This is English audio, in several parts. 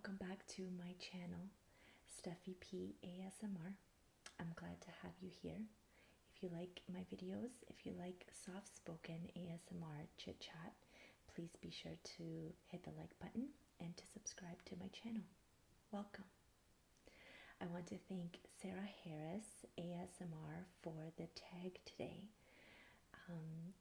welcome back to my channel, Steffi P ASMR. I'm glad to have you here. If you like my videos, if you like soft-spoken ASMR chit-chat, please be sure to hit the like button and to subscribe to my channel. Welcome. I want to thank Sarah Harris ASMR for the tag today.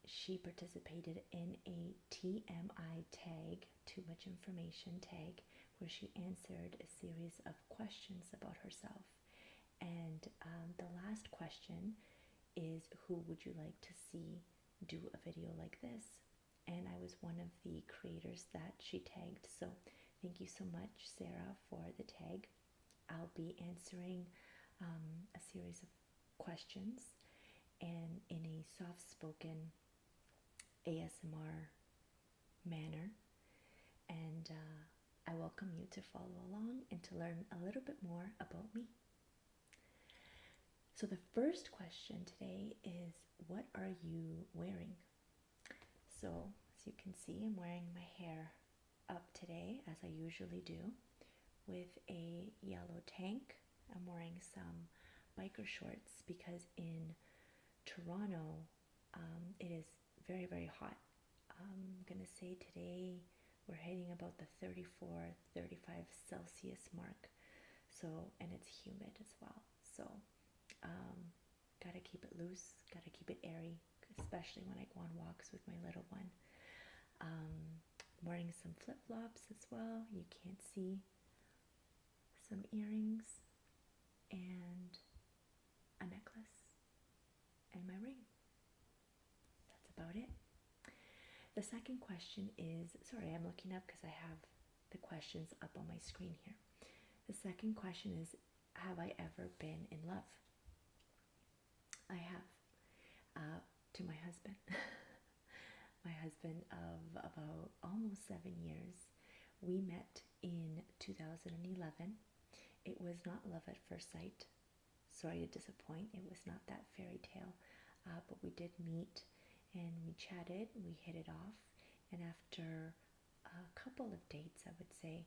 She participated in a TMI tag, too much information tag, where she answered a series of questions about herself. And the last question is, who would you like to see do a video like this? And I was one of the creators that she tagged. So thank you so much, Sarah, for the tag. I'll be answering a series of questions and in a soft-spoken ASMR manner, and I welcome you to follow along and to learn a little bit more about me. So the first question today is, what are you wearing? So as you can see, I'm wearing my hair up today as I usually do, with a yellow tank. I'm wearing some biker shorts because in Toronto, it is very, very hot. I'm gonna say today we're hitting about the 34, 35 Celsius mark. So, and it's humid as well. So, gotta keep it loose, gotta keep it airy, especially when I go on walks with my little one. I'm wearing some flip-flops as well. You can't see. Some earrings and a necklace and my ring. That's about it. The second question is, sorry, I'm looking up because I have the questions up on my screen here. The second question is, have I ever been in love? I have, to my husband. My husband of about almost 7 years. We met in 2011. It was not love at first sight. Sorry to disappoint, it was not that fairy tale, but we did meet and we chatted, we hit it off, and after a couple of dates, I would say,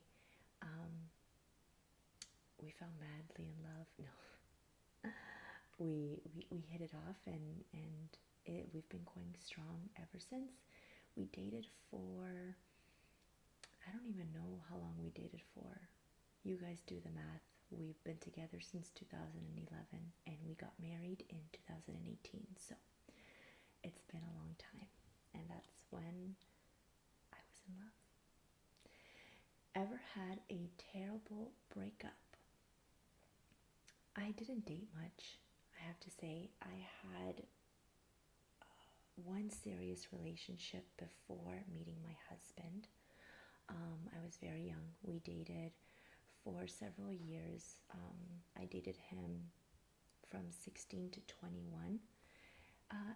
we fell madly in love. No, we hit it off, and we've been going strong ever since. We dated for, I don't even know how long we dated for. You guys do the math. We've been together since 2011 and we got married in 2018. So it's been a long time, and that's when I was in love. Ever had a terrible breakup? I didn't date much, I have to say. I had one serious relationship before meeting my husband. I was very young. We dated for several years. I dated him from 16 to 21,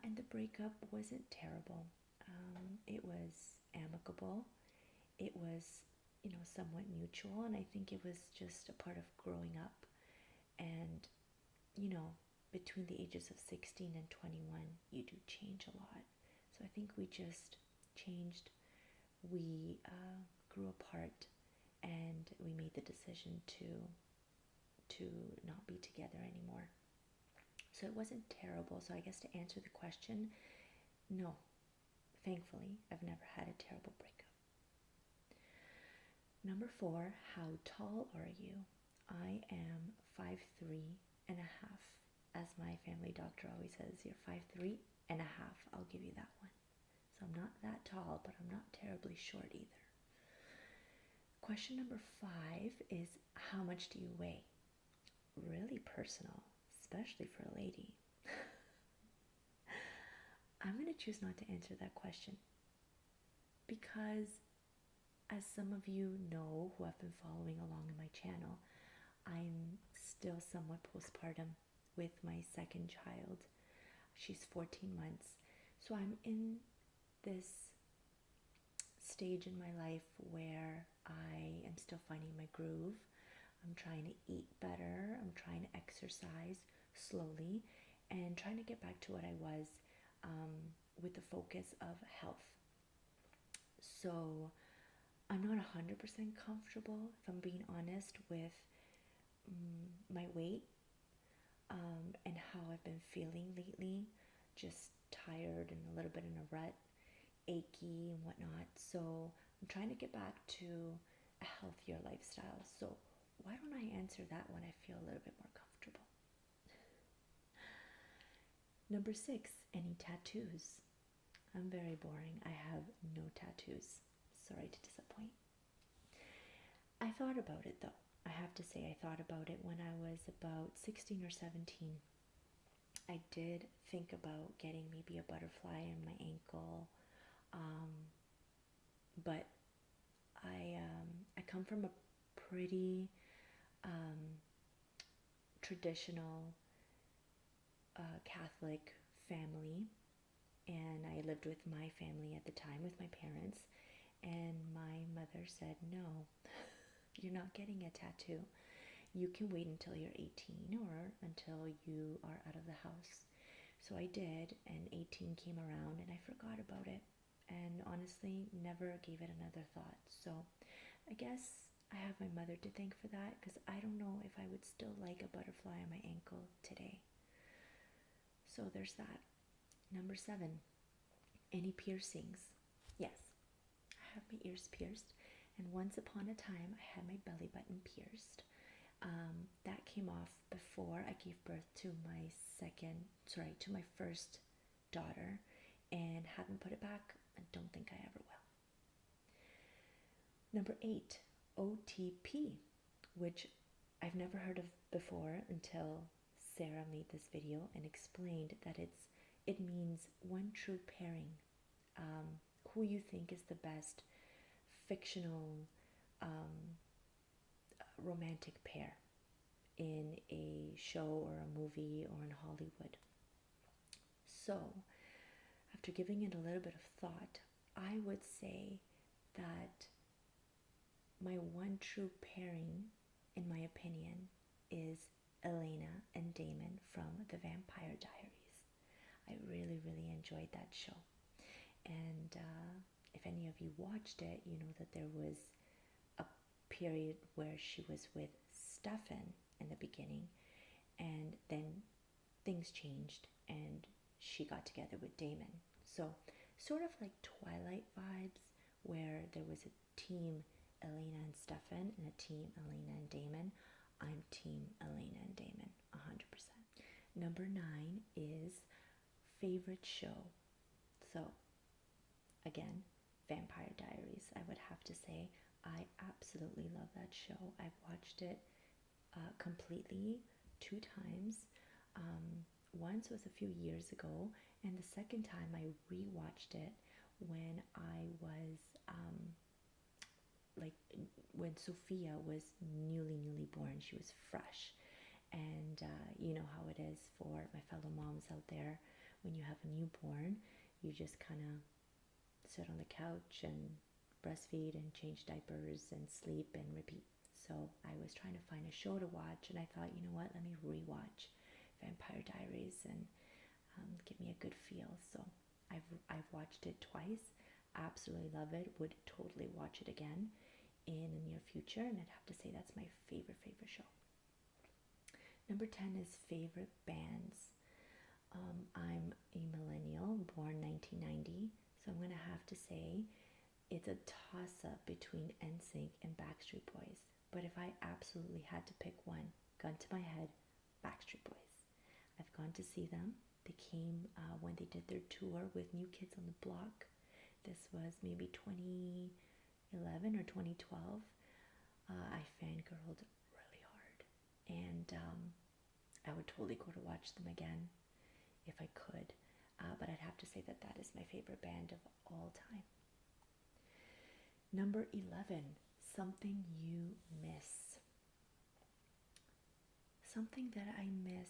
and the breakup wasn't terrible. It was amicable. It was, somewhat mutual, and I think it was just a part of growing up. And, between the ages of 16 and 21, you do change a lot. So I think we just changed. We grew apart, and we made the decision to not be together anymore. So it wasn't terrible. So I guess to answer the question, no, thankfully, I've never had a terrible breakup. Number 4, how tall are you? I am 5'3" and a half. As my family doctor always says, you're 5'3" and a half. I'll give you that one. So I'm not that tall, but I'm not terribly short either. Question number 5 is, how much do you weigh? Really personal, especially for a lady. I'm going to choose not to answer that question because, as some of you know who have been following along in my channel, I'm still somewhat postpartum with my second child. She's 14 months. So I'm in this stage in my life where I am still finding my groove. I'm trying to eat better. I'm trying to exercise slowly and trying to get back to what I was, with the focus of health. So I'm not 100% comfortable, if I'm being honest, with my weight and how I've been feeling lately. Just tired and a little bit in a rut, achy and whatnot. So I'm trying to get back to a healthier lifestyle. So why don't I answer that when I feel a little bit more comfortable? Number 6, any tattoos? I'm very boring. I have no tattoos. Sorry to disappoint. I thought about it though. I have to say, I thought about it when I was about 16 or 17. I did think about getting maybe a butterfly in my ankle, but I come from a pretty traditional Catholic family, and I lived with my family at the time, with my parents, and my mother said, no, you're not getting a tattoo. You can wait until you're 18 or until you are out of the house. So I did, and 18 came around and I forgot about it, and honestly never gave it another thought. So I guess I have my mother to thank for that, because I don't know if I would still like a butterfly on my ankle today. So there's that. Number 7, any piercings? Yes, I have my ears pierced, and once upon a time I had my belly button pierced. That came off before I gave birth to my first daughter, and haven't put it back. I don't think I ever will. Number 8, OTP, which I've never heard of before until Sarah made this video and explained that it means one true pairing. Who you think is the best fictional romantic pair in a show or a movie or in Hollywood. So, after giving it a little bit of thought, I would say that my one true pairing, in my opinion, is Elena and Damon from The Vampire Diaries. I really, really enjoyed that show. And if any of you watched it, you know that there was a period where she was with Stefan in the beginning, and then things changed and she got together with Damon. So sort of like Twilight vibes, where there was a team Elena and Stefan and a team Elena and Damon. I'm team Elena and Damon 100%. Number 9 is favorite show. So again, Vampire Diaries, I would have to say. I absolutely love that show. I've watched it completely 2 times. Once was a few years ago, and the second time I rewatched it when I was when Sophia was newly born. She was fresh, and you know how it is for my fellow moms out there. When you have a newborn, you just kind of sit on the couch and breastfeed and change diapers and sleep and repeat. So I was trying to find a show to watch, and I thought, you know what, let me rewatch Vampire Diaries and give me a good feel. So I've watched it twice, absolutely love it, would totally watch it again in the near future, and I'd have to say that's my favorite show. Number 10 is favorite bands. I'm a millennial, born 1990, so I'm gonna have to say it's a toss-up between NSYNC and Backstreet Boys. But if I absolutely had to pick one, gun to my head, Backstreet Boys. I've gone to see them. They came when they did their tour with New Kids on the Block. This was maybe 2011 or 2012. I fangirled really hard, and I would totally go to watch them again if I could. But I'd have to say that that is my favorite band of all time. Number 11, something you miss. Something that I miss,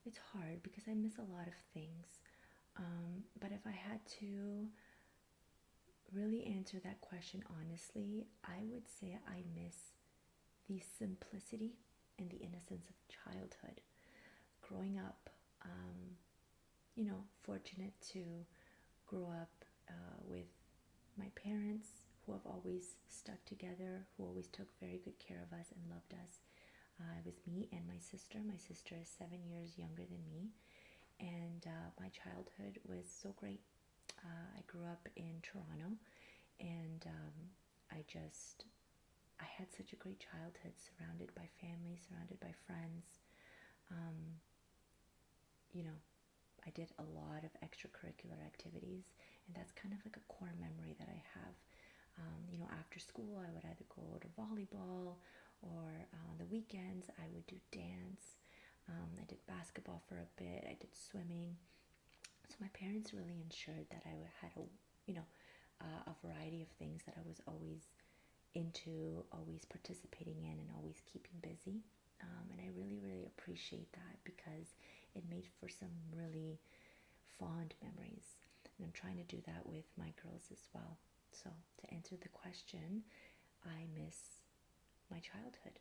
it's hard because I miss a lot of things. But if I had to really answer that question honestly, I would say I miss the simplicity and the innocence of childhood. Growing up, fortunate to grow up with my parents, who have always stuck together, who always took very good care of us and loved us. It was me and my sister. My sister is 7 years younger than me, and my childhood was so great. I grew up in Toronto, and I had such a great childhood, surrounded by family, surrounded by friends. Um, you know, I did a lot of extracurricular activities, and that's kind of like a core memory that I have. After school, I would either go to volleyball, or on the weekends, I would do dance. I did basketball for a bit. I did swimming. So my parents really ensured that I had a variety of things that I was always into, always participating in, and always keeping busy. And I really, really appreciate that, because it made for some really fond memories. And I'm trying to do that with my girls as well. So to answer the question, I miss my childhood.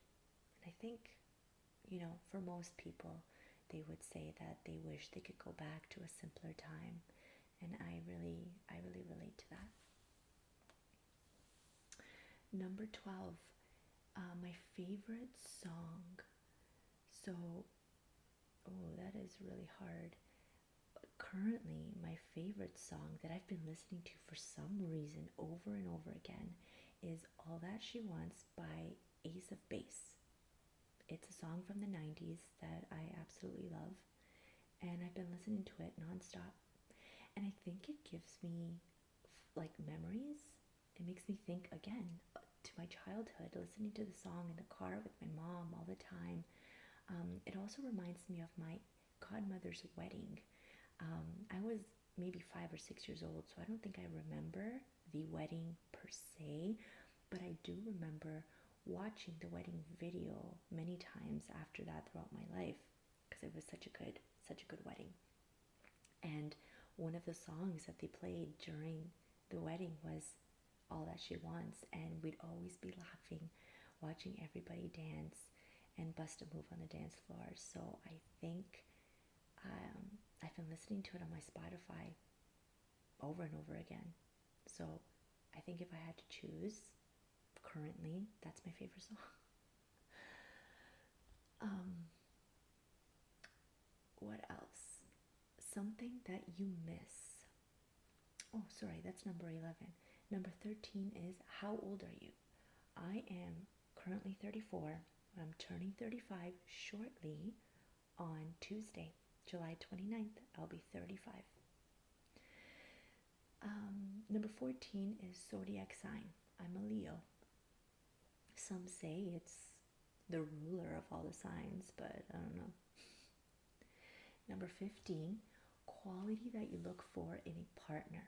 And I think, for most people, they would say that they wish they could go back to a simpler time. And I really relate to that. Number 12, my favorite song. So, that is really hard. Currently, my favorite song that I've been listening to for some reason over and over again is All That She Wants by Ace of Base. It's a song from the 90s that I absolutely love, and I've been listening to it nonstop. And I think it gives me like memories. It makes me think again to my childhood, listening to the song in the car with my mom all the time. It also reminds me of my godmother's wedding. I was maybe 5 or 6 years old, so I don't think I remember the wedding per se, but I do remember watching the wedding video many times after that throughout my life, because it was such a good wedding. And one of the songs that they played during the wedding was All That She Wants, and we'd always be laughing, watching everybody dance and bust a move on the dance floor. So I think I've been listening to it on my Spotify over and over again. So I think if I had to choose, currently, that's my favorite song. What else? Something that you miss. Oh, sorry, that's number 11. Number 13 is, how old are you? I am currently 34. I'm turning 35 shortly on Tuesday, July 29th. I'll be 35. Number 14 is Zodiac sign. I'm a Leo. Some say it's the ruler of all the signs, but I don't know. Number 15, quality that you look for in a partner.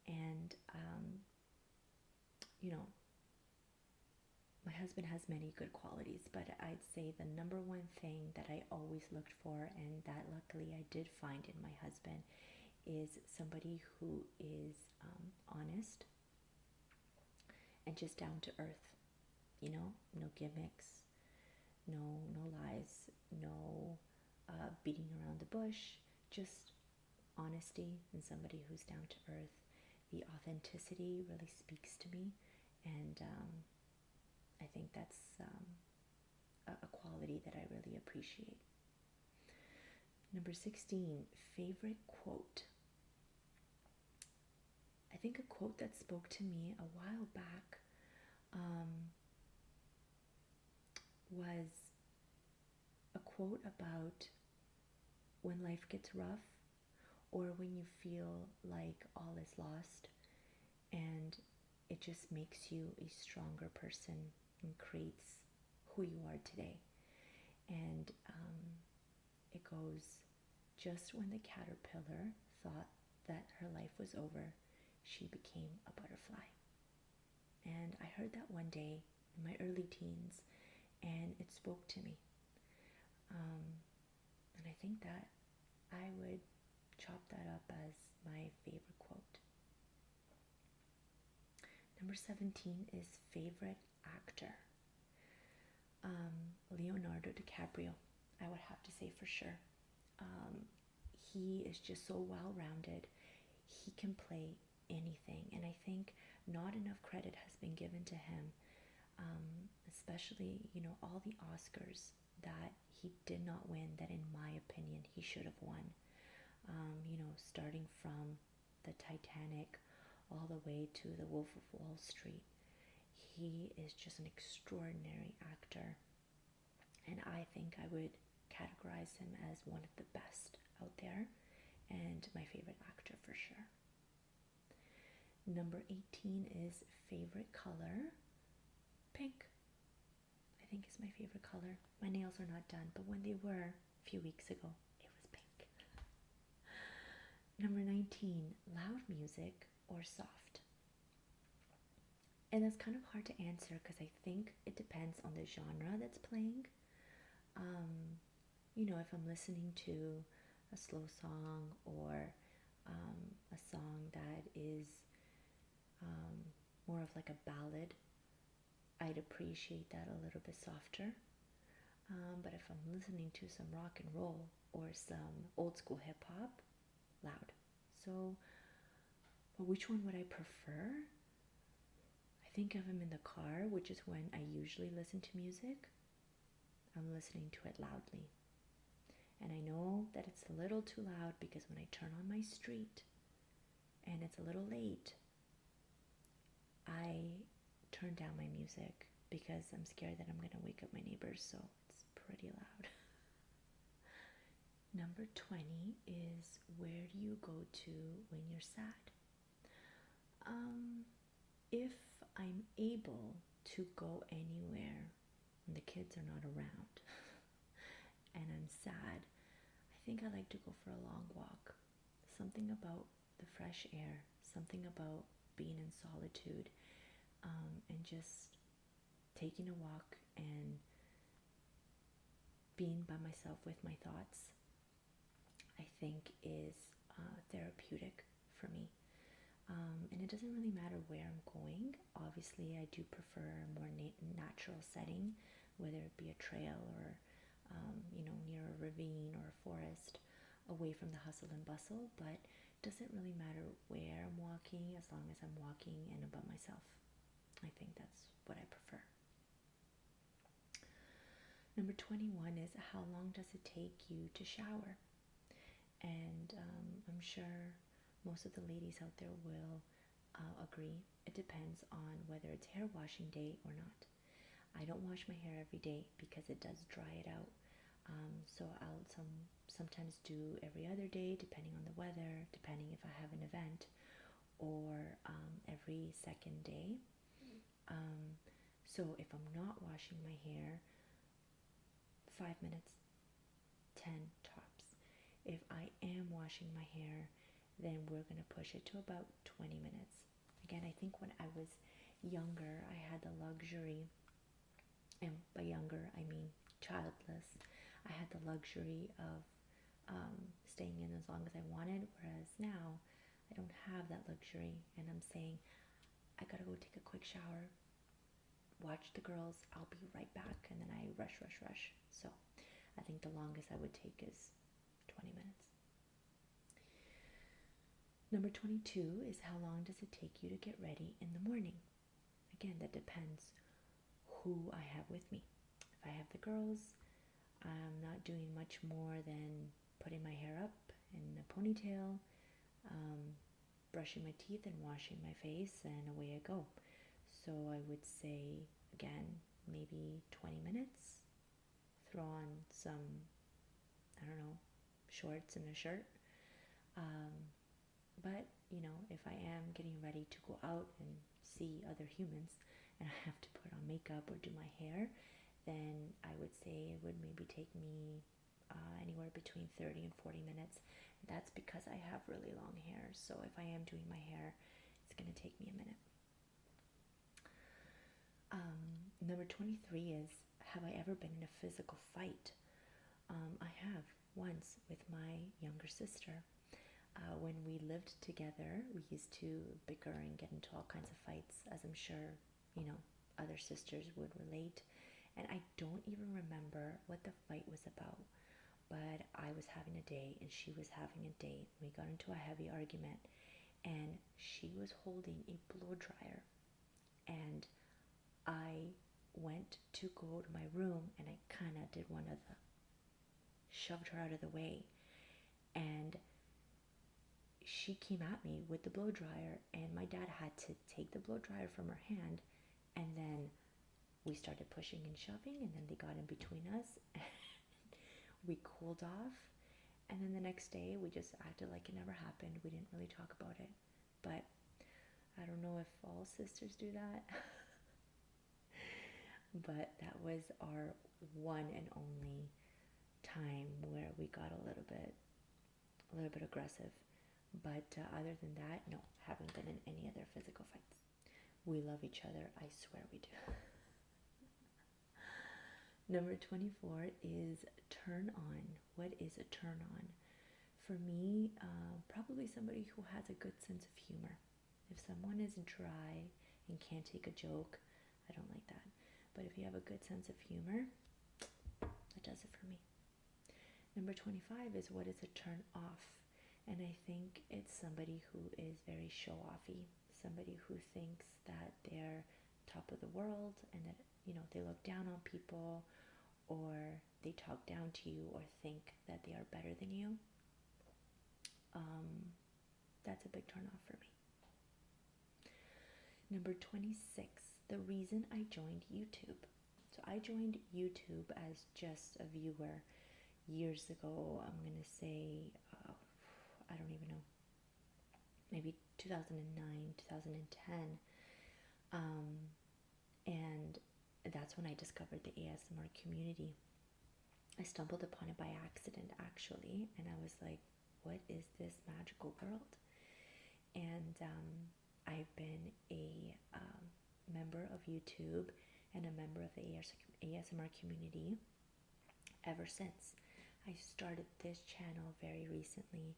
And, my husband has many good qualities, but I'd say the number one thing that I always looked for, and that luckily I did find in my husband, is somebody who is honest and just down to earth. No gimmicks, no lies, no beating around the bush, just honesty, and somebody who's down to earth. The authenticity really speaks to me, and I think that's a quality that I really appreciate. Number 16, favorite quote. I think a quote that spoke to me a while back was a quote about when life gets rough, or when you feel like all is lost, and it just makes you a stronger person and creates who you are today. And it goes, just when the caterpillar thought that her life was over, she became a butterfly. And I heard that one day in my early teens, and it spoke to me. And I think that I would chop that up as my favorite quote. Number 17 is favorite actor. Leonardo DiCaprio, I would have to say for sure. He is just so well-rounded. He can play anything, and I think not enough credit has been given to him, especially, all the Oscars that he did not win, that in my opinion he should have won. Starting from the Titanic all the way to the Wolf of Wall Street. He is just an extraordinary actor, and I think I would categorize him as one of the best out there, and my favorite actor for sure. Number 18 is favorite color. Pink. I think is my favorite color. My nails are not done, but when they were a few weeks ago, it was pink. Number 19, loud music or soft. And that's kind of hard to answer because I think it depends on the genre that's playing. If I'm listening to a slow song or a song that is more of like a ballad, I'd appreciate that a little bit softer. But if I'm listening to some rock and roll or some old school hip hop, loud. So, but which one would I prefer? I think if I'm in the car, which is when I usually listen to music, I'm listening to it loudly. And I know that it's a little too loud because when I turn on my street and it's a little late, I turn down my music because I'm scared that I'm going to wake up my neighbors, so it's pretty loud. Number 20 is, where do you go to when you're sad? If I'm able to go anywhere when the kids are not around and I'm sad, I think I like to go for a long walk. Something about the fresh air, something about being in solitude, and just taking a walk and being by myself with my thoughts, I think is therapeutic for me. And it doesn't really matter where I'm going. Obviously, I do prefer a more natural setting, whether it be a trail or, near a ravine or a forest, away from the hustle and bustle. But it doesn't really matter where I'm walking as long as I'm walking and about myself. I think that's what I prefer. Number 21 is, how long does it take you to shower? And I'm sure most of the ladies out there will agree. It depends on whether it's hair washing day or not. I don't wash my hair every day because it does dry it out. So I'll sometimes do every other day, depending on the weather, depending if I have an event, or every second day. So if I'm not washing my hair, 5 minutes, 10 tops. If I am washing my hair, then we're going to push it to about 20 minutes. Again, I think when I was younger, I had the luxury, and by younger, I mean childless, I had the luxury of staying in as long as I wanted, whereas now I don't have that luxury, and I'm saying, I gotta go take a quick shower, watch the girls, I'll be right back, and then I rush. So I think the longest I would take is 20 minutes. Number 22 is, how long does it take you to get ready in the morning? Again, that depends who I have with me. If I have the girls, I'm not doing much more than putting my hair up in a ponytail, brushing my teeth and washing my face, and away I go. So I would say, again, maybe 20 minutes, throw on some, shorts and a shirt. But, if I am getting ready to go out and see other humans and I have to put on makeup or do my hair, then I would say it would maybe take me anywhere between 30 and 40 minutes. That's because I have really long hair. So if I am doing my hair, it's going to take me a minute. Number 23 is, have I ever been in a physical fight? I have, once, with my younger sister. When we lived together, we used to bicker and get into all kinds of fights, as I'm sure, other sisters would relate. And I don't even remember what the fight was about, but I was having a day and she was having a day. We got into a heavy argument, and she was holding a blow dryer, and I went to go to my room, and I kind of did one of the shoved her out of the way, and she came at me with the blow dryer, and my dad had to take the blow dryer from her hand, and then we started pushing and shoving, and then they got in between us. We cooled off, and then the next day we just acted like it never happened. We didn't really talk about it, but I don't know if all sisters do that. But that was our one and only time where we got a little bit aggressive. But other than that, no, haven't been in any other physical fights. We love each other, I swear we do. Number 24 is turn on. What is a turn on? For me, probably somebody who has a good sense of humor. If someone is dry and can't take a joke, I don't like that. But if you have a good sense of humor, that does it for me. Number 25 is what is a turn off? And I think it's somebody who is very show-offy, somebody who thinks that they're top of the world and that, they look down on people, or they talk down to you, or think that they are better than you. That's a big turn off for me. Number 26, the reason I joined YouTube. So I joined YouTube as just a viewer years ago. I'm going to say, I don't even know, maybe 2009, 2010. And that's when I discovered the ASMR community. I stumbled upon it by accident, actually, and I was like, what is this magical world? And I've been a member of YouTube and a member of the ASMR community ever since. I started this channel very recently,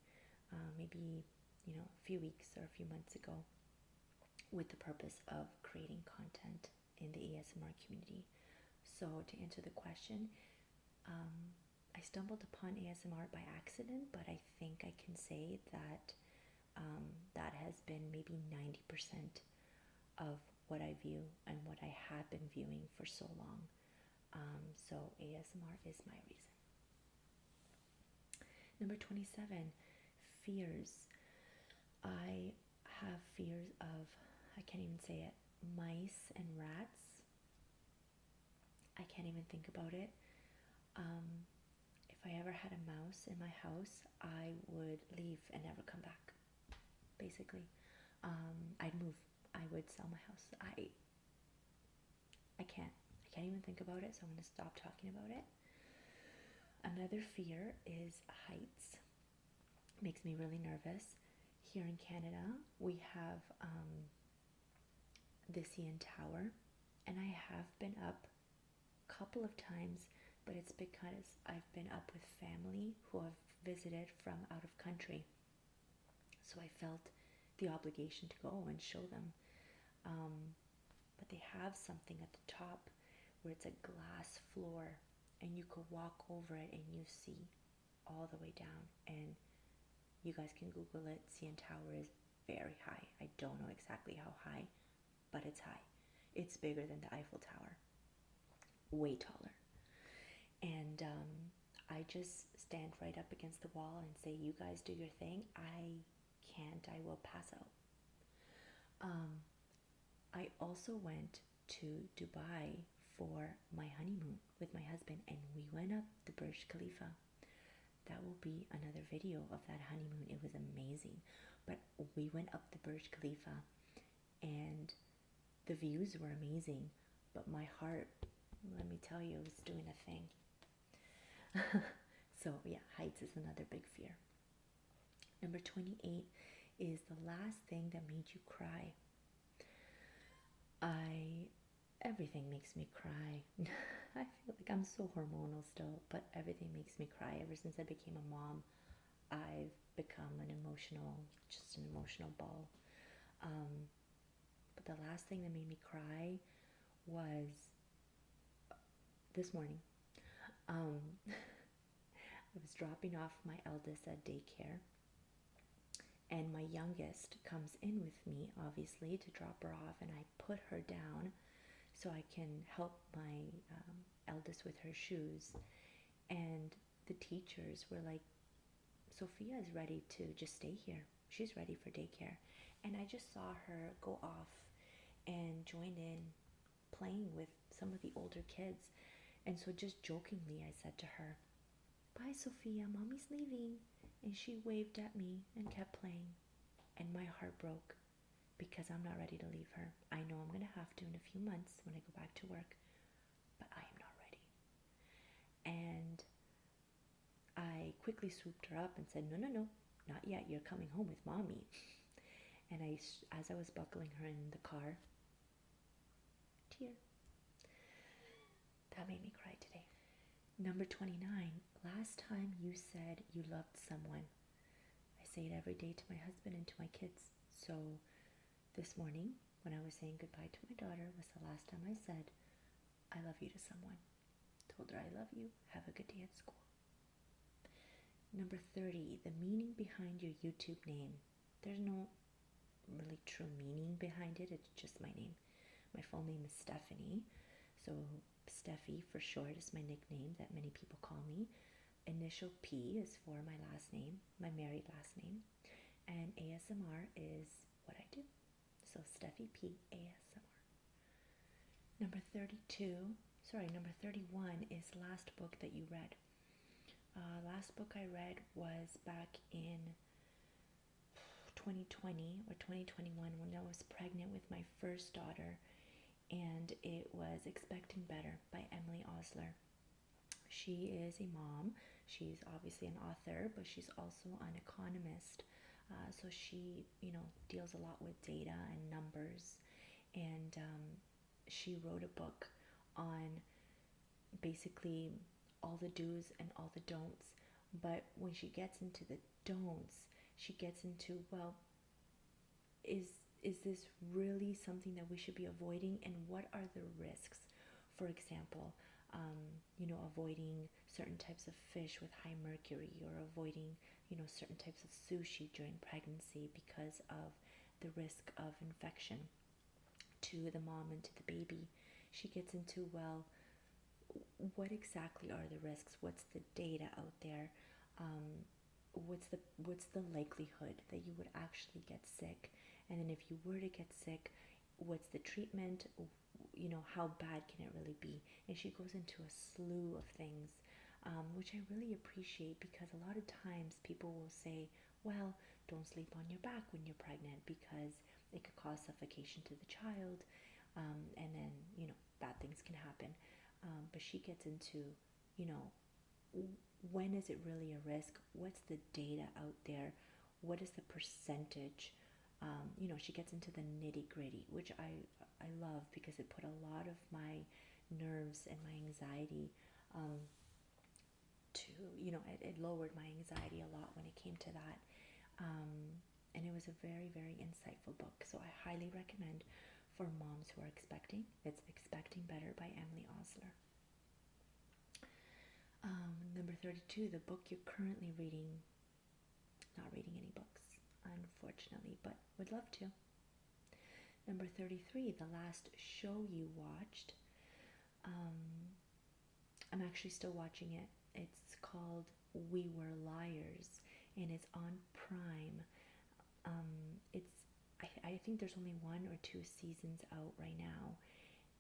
maybe a few weeks or a few months ago, with the purpose of creating content in the ASMR community. So to answer the question, I stumbled upon ASMR by accident, but I think I can say that that has been maybe 90% of what I view and what I have been viewing for so long. So ASMR is my reason. Number 27, fears. I have fears of, I can't even say it, mice and rats. I can't even think about it. If I ever had a mouse in my house, I would leave and never come back, basically. I'd move. I would sell my house. I can't even think about it, so I'm going to stop talking about it. Another fear is heights. It makes me really nervous. Here in Canada, we have the CN Tower, and I have been up a couple of times, but it's because I've been up with family who have visited from out of country. So I felt the obligation to go and show them. But they have something at the top where it's a glass floor, and you could walk over it and you see all the way down. And you guys can Google it. CN Tower is very high. I don't know exactly how high, but it's high. It's bigger than the Eiffel Tower. Way taller. And I just stand right up against the wall and say, you guys do your thing. I can't. I will pass out. I also went to Dubai for my honeymoon with my husband, and we went up the Burj Khalifa. That will be another video of that honeymoon. It was amazing. But we went up the Burj Khalifa, and the views were amazing, but my heart, let me tell you, was doing a thing. So yeah, heights is another big fear. Number 28 is the last thing that made you cry. Everything makes me cry. I feel like I'm so hormonal still, but everything makes me cry. Ever since I became a mom, I've become just an emotional ball. But the last thing that made me cry was this morning. I was dropping off my eldest at daycare, And my youngest comes in with me, obviously, to drop her off, and I put her down so I can help my eldest with her shoes. And the teachers were like, Sophia is ready to just stay here. She's ready for daycare. And I just saw her go off and join in playing with some of the older kids. And so just jokingly, I said to her, "Bye, Sophia, mommy's leaving." And she waved at me and kept playing. And my heart broke because I'm not ready to leave her. I know I'm going to have to in a few months when I go back to work, but I am not ready. And I quickly swooped her up and said, no, not yet. You're coming home with mommy. And as I was buckling her in the car, tear. That made me cry today. Number 29, last time you said you loved someone. I say it every day to my husband and to my kids. So this morning, when I was saying goodbye to my daughter, was the last time I said, I love you to someone. Told her I love you, have a good day at school. Number 30, the meaning behind your YouTube name. There's no really true meaning behind it, it's just my name. My full name is Stephanie, so Steffi for short is my nickname that many people call me. Initial P is for my last name, my married last name, and ASMR is what I do. So Steffi P ASMR. Number 31 is last book that you read. Last book I read was back in 2020 or 2021 when I was pregnant with my first daughter, and it was Expecting Better by Emily Osler. She is a mom. She's obviously an author, but she's also an economist. So she, deals a lot with data and numbers. And she wrote a book on basically all the do's and all the don'ts. But when she gets into the don'ts, she gets into, well, is this really something that we should be avoiding, and what are the risks? For example, avoiding certain types of fish with high mercury, or avoiding, certain types of sushi during pregnancy because of the risk of infection to the mom and to the baby. She gets into, well, what exactly are the risks? What's the data out there? What's the likelihood that you would actually get sick? And then if you were to get sick, what's the treatment? How bad can it really be? And she goes into a slew of things, which I really appreciate, because a lot of times people will say, well, don't sleep on your back when you're pregnant because it could cause suffocation to the child, and then, bad things can happen. But she gets into, when is it really a risk? What's the data out there? What is the percentage? She gets into the nitty-gritty, which I love, because it put a lot of my nerves and my anxiety it lowered my anxiety a lot when it came to that. And it was a very, very insightful book. So I highly recommend for moms who are expecting. It's Expecting Better by Emily Osler. Number 32, the book you're currently reading. Not reading any books, unfortunately, but would love to. Number 33, the last show you watched. I'm actually still watching it. It's called We Were Liars, and it's on Prime. I think there's only 1 or 2 seasons out right now,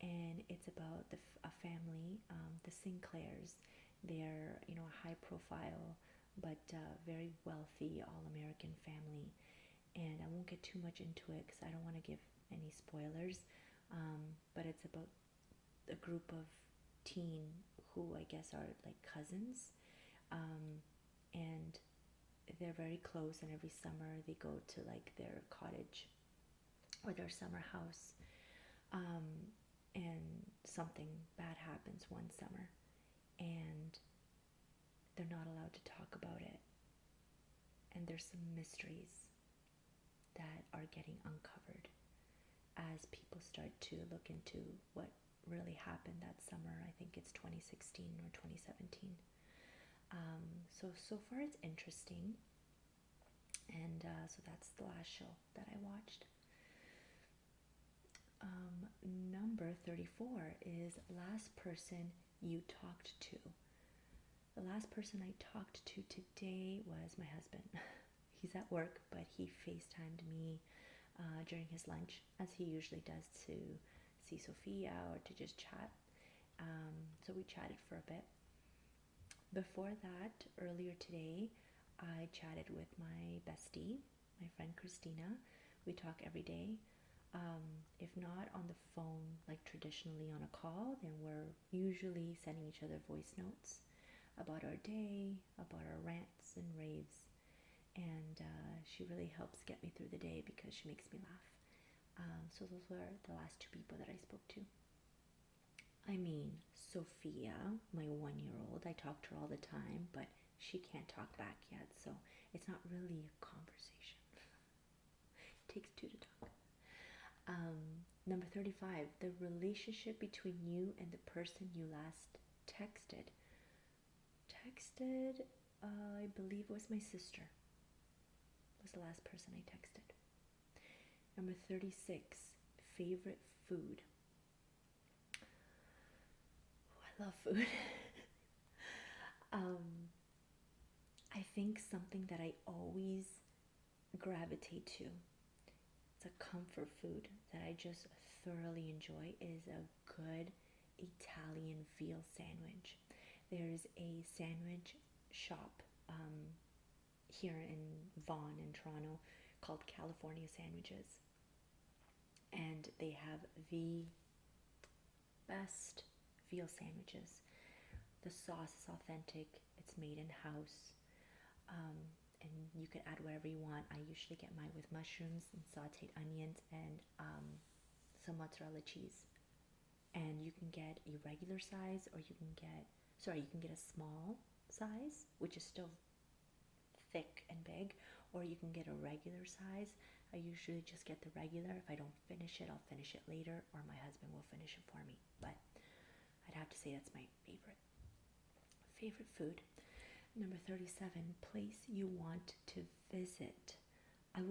and it's about a family, the Sinclairs. They're, a high-profile but very wealthy all-American family, and I won't get too much into it because I don't want to give any spoilers, but it's about a group of teen who I guess are like cousins, and they're very close, and every summer they go to like their cottage or their summer house, and something bad happens one summer, and they're not allowed to talk about it, and there's some mysteries that are getting uncovered as people start to look into what really happened that summer. I think it's 2016 or 2017. So far it's interesting. And so that's the last show that I watched. Number 34 is last person you talked to. The last person I talked to today was my husband. He's at work, but he FaceTimed me during his lunch, as he usually does, to see Sophia or to just chat. So we chatted for a bit. Before that, earlier today, I chatted with my bestie, my friend Christina. We talk every day. If not on the phone, like traditionally on a call, then we're usually sending each other voice notes about our day, about our rants and raves. And she really helps get me through the day because she makes me laugh. So those were the last two people that I spoke to. I mean, Sophia, my 1-year-old, I talk to her all the time, but she can't talk back yet, so it's not really a conversation. It takes two to talk. Number 35, the relationship between you and the person you last texted. I believe it was my sister. Was the last person I texted. Number 36, favorite food. Oh, I love food. I think something that I always gravitate to, it's a comfort food that I just thoroughly enjoy, is a good Italian veal sandwich. There's a sandwich shop here in Vaughan in Toronto called California Sandwiches, and they have the best veal sandwiches. The sauce is authentic, it's made in-house, and you can add whatever you want. I usually get mine with mushrooms and sauteed onions and some mozzarella cheese. And you can get a regular size, or you can get a small size, which is still thick and big, or you can get a regular size. I usually just get the regular. If I don't finish it, I'll finish it later, or my husband will finish it for me. But I'd have to say that's my favorite food. Number 37, place you want to visit. I've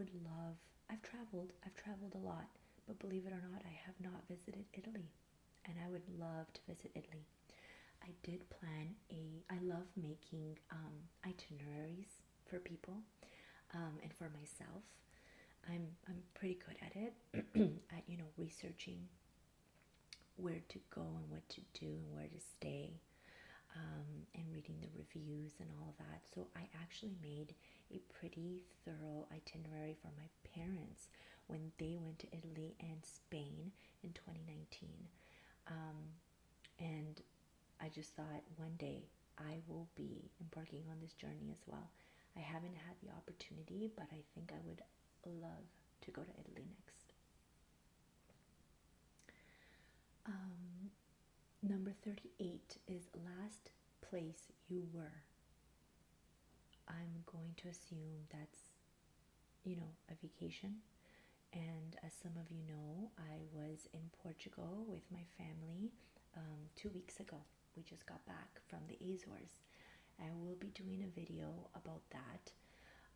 traveled a lot, but believe it or not, I have not visited Italy, and I would love to visit Italy. I love making itineraries for people and for myself. I'm pretty good at it, at researching where to go and what to do and where to stay, and reading the reviews and all of that. So I actually made a pretty thorough itinerary for my parents when they went to Italy and Spain in 2019. And I just thought one day I will be embarking on this journey as well. I haven't had the opportunity, but I think I would love to go to Italy next. Number 38 is last place you were. I'm going to assume that's, a vacation. And as some of you know, I was in Portugal with my family 2 weeks ago. We just got back from the Azores. I will be doing a video about that.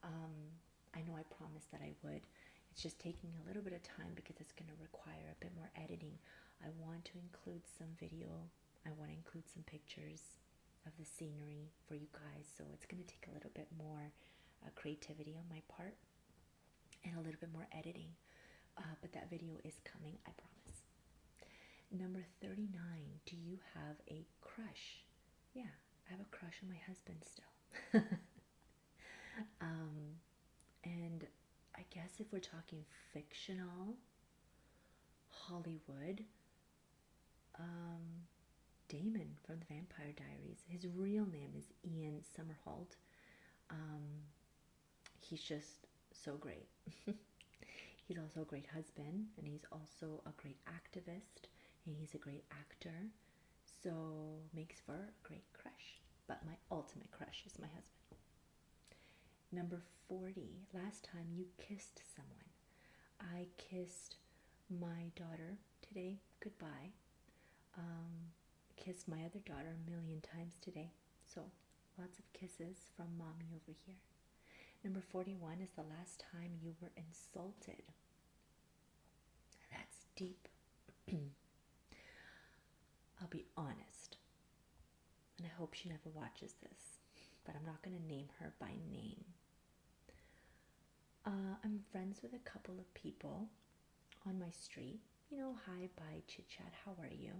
I know I promised that I would. It's just taking a little bit of time because it's going to require a bit more editing. I want to include some video. I want to include some pictures of the scenery for you guys. So it's going to take a little bit more creativity on my part and a little bit more editing. But that video is coming, I promise. Number 39, do you have a crush? Yeah, I have a crush on my husband still. And I guess if we're talking fictional, Hollywood, Damon from the Vampire Diaries. His real name is Ian Somerhalder. He's just so great. He's also a great husband, and he's also a great activist, and he's a great actor. So makes for a great crush. But my ultimate crush is my husband. Number 40, last time you kissed someone. I kissed my daughter today goodbye. Kissed my other daughter a million times today. So lots of kisses from mommy over here. Number 41 is the last time you were insulted. That's deep. I'll be honest, and I hope she never watches this, but I'm not going to name her by name. I'm friends with a couple of people on my street. Hi, bye, chit chat, how are you?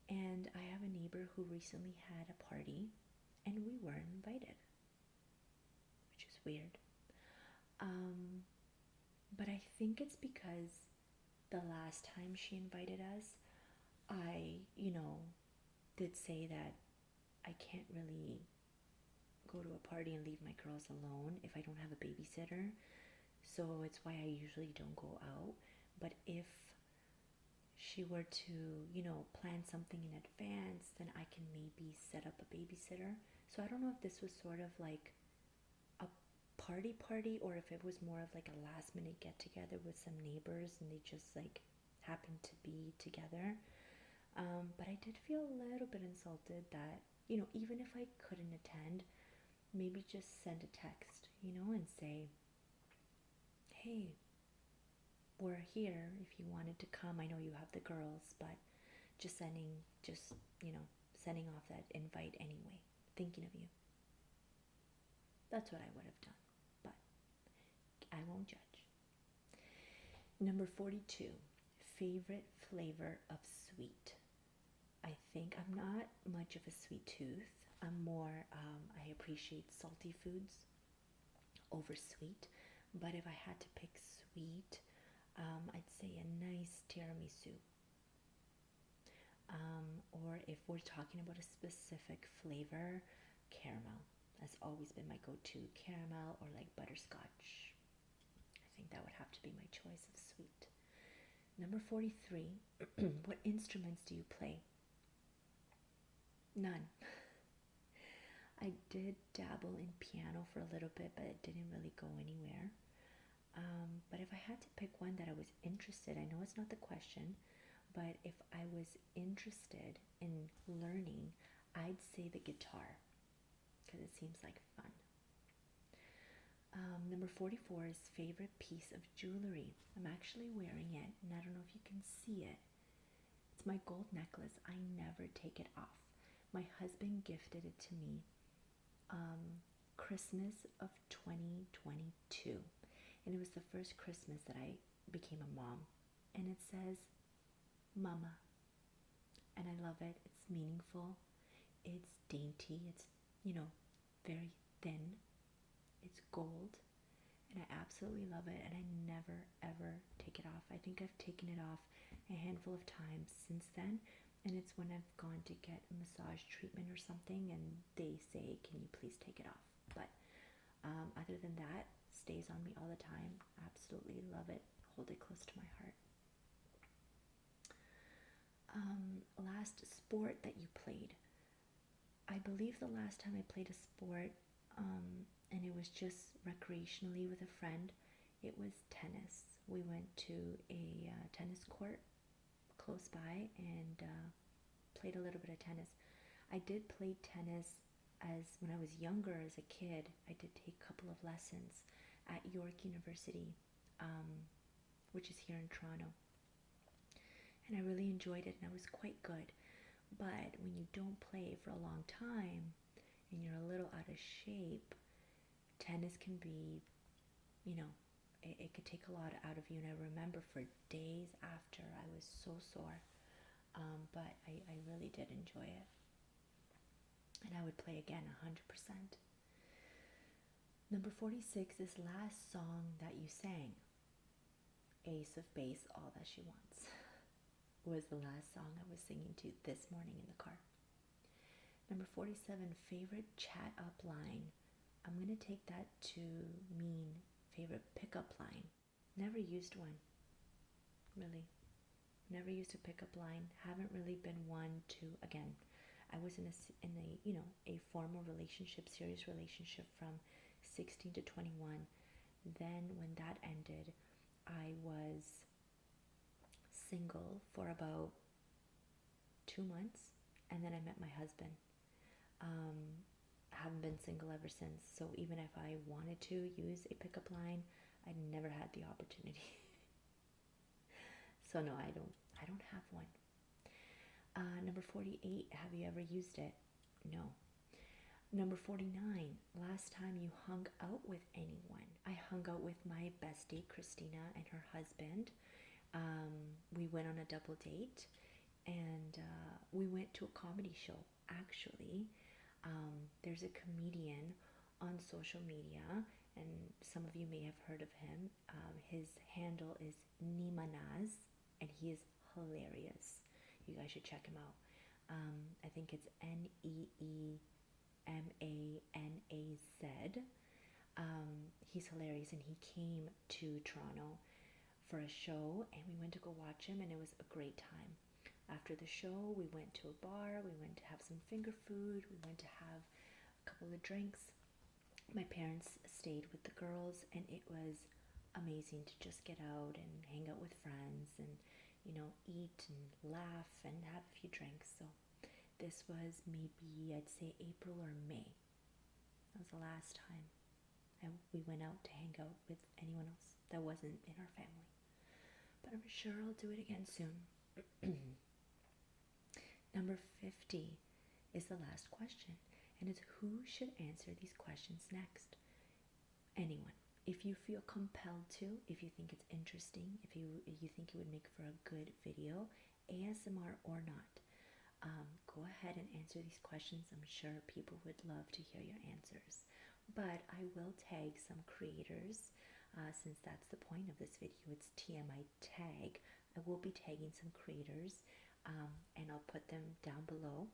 And I have a neighbor who recently had a party, and we weren't invited, which is weird. But I think it's because the last time she invited us, I, did say that I can't really go to a party and leave my girls alone if I don't have a babysitter. So it's why I usually don't go out. But if she were to, plan something in advance, then I can maybe set up a babysitter. So I don't know if this was sort of like a party or if it was more of like a last minute get together with some neighbors and they just like happened to be together. But I did feel a little bit insulted that, even if I couldn't attend, maybe just send a text, and say, hey, we're here if you wanted to come. I know you have the girls, but just sending off that invite anyway, thinking of you. That's what I would have done, but I won't judge. Number 42, favorite flavor of sweet. I think I'm not much of a sweet tooth. I'm more, I appreciate salty foods over sweet. But if I had to pick sweet, I'd say a nice tiramisu. Or if we're talking about a specific flavor, caramel has always been my go-to. Caramel or like butterscotch. I think that would have to be my choice of sweet. Number 43, what instruments do you play? None. I did dabble in piano for a little bit, but it didn't really go anywhere. But if I had to pick one that I was interested, I know it's not the question, but if I was interested in learning, I'd say the guitar, because it seems like fun. Number 44 is favorite piece of jewelry. I'm actually wearing it, and I don't know if you can see it. It's my gold necklace. I never take it off. My husband gifted it to me Christmas of 2022. And it was the first Christmas that I became a mom. And it says, Mama. And I love it. It's meaningful. It's dainty. It's, very thin. It's gold. And I absolutely love it. And I never, ever take it off. I think I've taken it off a handful of times since then. And it's when I've gone to get a massage treatment or something and they say, can you please take it off? But other than that, stays on me all the time. Absolutely love it. Hold it close to my heart. Last sport that you played. I believe the last time I played a sport, and it was just recreationally with a friend, it was tennis. We went to a tennis court close by and played a little bit of tennis. I did play tennis as when I was younger as a kid. I did take a couple of lessons at York University, which is here in Toronto. And I really enjoyed it and I was quite good. But when you don't play for a long time and you're a little out of shape, tennis can be, it could take a lot out of you. And I remember for days after I was so sore, but I really did enjoy it. And I would play again 100%. Number 46 is last song that you sang. Ace of Base, All That She Wants, was the last song I was singing to this morning in the car. Number 47, favorite chat up line. I'm going to take that to mean favorite pickup line. Never used one, really. Never used a pickup line. Haven't really been one to, again, I was in a formal relationship, serious relationship from 16 to 21. Then when that ended, I was single for about 2 months, and then I met my husband. haven't been single ever since. So even if I wanted to use a pickup line, I never had the opportunity. So no, I don't have one. Number 48, have you ever used it? No. Number 49, last time you hung out with anyone. I hung out with my bestie, Christina, and her husband. We went on a double date, and we went to a comedy show, actually. There's a comedian on social media, and some of you may have heard of him. His handle is Nimanaz, and he is hilarious. You guys should check him out. I think it's Neemanaz. He's hilarious, and he came to Toronto for a show, and we went to go watch him, and it was a great time. After the show, we went to a bar, we went to have some finger food, we went to have a couple of drinks. My parents stayed with the girls, and it was amazing to just get out and hang out with friends and, eat and laugh and have a few drinks. So this was maybe, I'd say, April or May. That was the last time we went out to hang out with anyone else that wasn't in our family. But I'm sure I'll do it again soon. Number 50 is the last question, and it's who should answer these questions next? Anyone. If you feel compelled to, if you think it's interesting, if you think it would make for a good video, ASMR or not, go ahead and answer these questions. I'm sure people would love to hear your answers. But I will tag some creators, since that's the point of this video. It's TMI tag. I will be tagging some creators, and I'll put them down below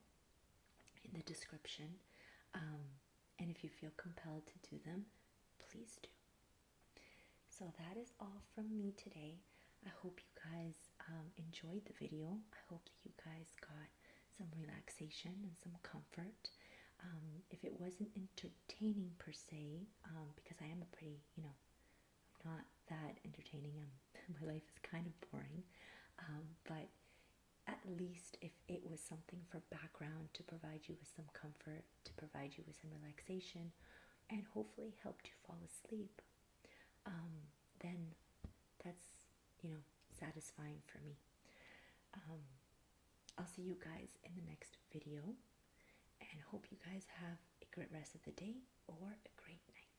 in the description. And if you feel compelled to do them, please do. So that is all from me today. I hope you guys enjoyed the video. I hope that you guys got some relaxation and some comfort. If it wasn't entertaining per se, because I am a pretty, I'm not that entertaining. My life is kind of boring. But at least if it was something for background to provide you with some comfort, to provide you with some relaxation, and hopefully helped you fall asleep, then that's, satisfying for me. I'll see you guys in the next video, and hope you guys have a great rest of the day or a great night.